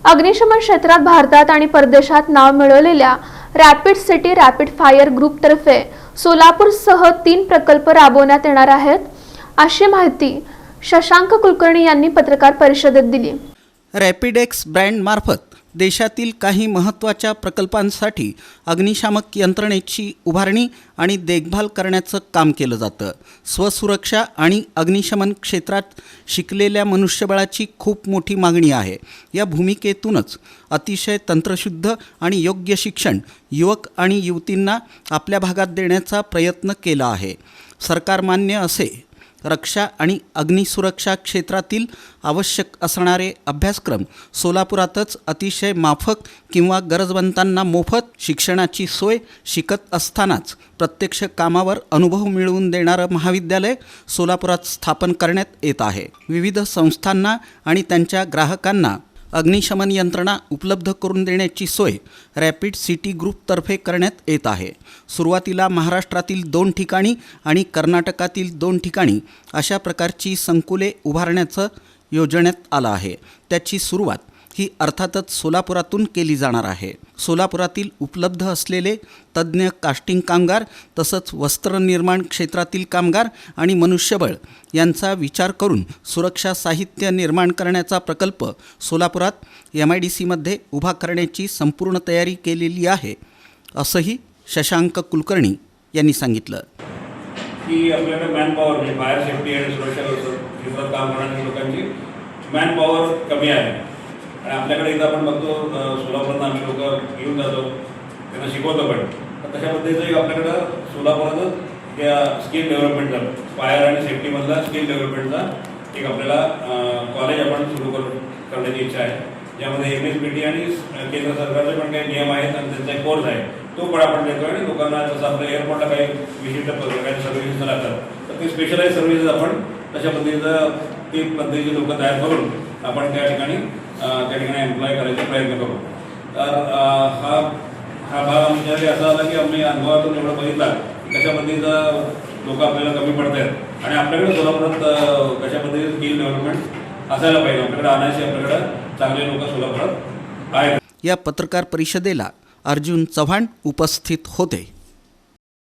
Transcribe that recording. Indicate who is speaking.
Speaker 1: अग्निशमन क्षेत्रात भारतात आणि परदेशात नाव मिळवलेल्या रॅपिड सिटी रॅपिड फायर ग्रुपतर्फे सोलापूरसह 3 प्रकल्प राबवण्यात येणार आहेत, अशी माहिती शशांक कुलकर्णी यांनी पत्रकार परिषदेत दिली।
Speaker 2: रॅपिड एक्स ब्रँड मार्फत देशातील काही महत्त्वाच्या प्रकल्पांसाठी अग्निशामक यंत्रणेची उभारणी आणि देखभाल करण्याचं काम केलं जातं। स्वसुरक्षा आणि अग्निशमन क्षेत्रात शिकलेल्या मनुष्यबळाची खूप मोठी मागणी आहे। या भूमिकेतूनच अतिशय तंत्रशुद्ध आणि योग्य शिक्षण युवक आणि युवतींना आपल्या भागात देण्याचा प्रयत्न केला आहे। सरकारमान्य असे रक्षा आणि अग्निसुरक्षा क्षेत्रातील आवश्यक असणारे अभ्यासक्रम सोलापुरातच अतिशय माफक किंवा गरजवंतांना मोफत शिक्षणाची सोय शिकत असतानाच प्रत्यक्ष कामावर अनुभव मिळवून देणारं महाविद्यालय सोलापुरात स्थापन करण्यात येत आहे। विविध संस्थांना आणि त्यांच्या ग्राहकांना अग्निशमन यंत्रणा उपलब्ध करून देण्याची सोय रॅपिड सिटी ग्रुपतर्फे करण्यात येत आहे। सुरुवातीला महाराष्ट्रातील 2 ठिकाणी आणि कर्नाटकातील 2 ठिकाणी अशा प्रकारची संकुले उभारण्याचं योजण्यात आलं आहे। त्याची सुरुवात ही अर्थातच सोलापुरातून केली जाणार आहे। सोलापुरातील उपलब्ध असलेले तज्ज्ञ कास्टिंग कामगार तसंच वस्त्रनिर्माण क्षेत्रातील कामगार आणि मनुष्यबळ यांचा विचार करून सुरक्षा साहित्य निर्माण करण्याचा प्रकल्प सोलापुरात MIDCमध्ये उभा करण्याची संपूर्ण तयारी केलेली आहे, असंही शशांक कुलकर्णी यांनी सांगितलं।
Speaker 3: की आपल्याकडे मॅनपॉवर म्हणजे फायर सेफ्टी आणि सुरक्षा क्षेत्रात काम करणाऱ्या लोकांची मॅनपॉवर कमी आहे आणि आपल्याकडे इथं आपण बघतो सोलापुरात आम्ही लोक घेऊन जातो, त्यांना शिकवतो पण तशा पद्धतीचं एक आपल्याकडं सोलापुरातच त्या स्किल डेव्हलपमेंटचा फायर आणि सेफ्टीमधला स्किल डेव्हलपमेंटचा एक आपल्याला कॉलेज आपण सुरू करण्याची इच्छा आहे, ज्यामध्ये MSBT आणि केंद्र सरकारचे पण काही नियम आहेत आणि त्यांचा एक कोर्स आहे तो पण आपण देतो आणि लोकांना जसं आपल्या एअरपोर्टला काही विशिष्ट काही सर्व्हिसेस लागतात तर ते स्पेशलाइज सर्व्हिसेस आपण तशा पद्धतीचं ती पद्धतीची लोक तयार करून आपण त्या ठिकाणी एम्प्लॉय करायचा प्रयत्न करू। तर हा भाग आमच्यासाठी असा आला की आम्ही अनुभवातून एवढं बघितला की कशा पद्धतीचं लोक आपल्याला कमी पडत आहेत आणि आपल्याकडे सोलापुरात कशा पद्धतीचं स्किल डेव्हलपमेंट असायला पाहिजे, आपल्याकडे आणायचे आपल्याकडे चांगले लोक सोलापुरात आहेत।
Speaker 2: या पत्रकार परिषदेला अर्जुन चव्हाण उपस्थित होते।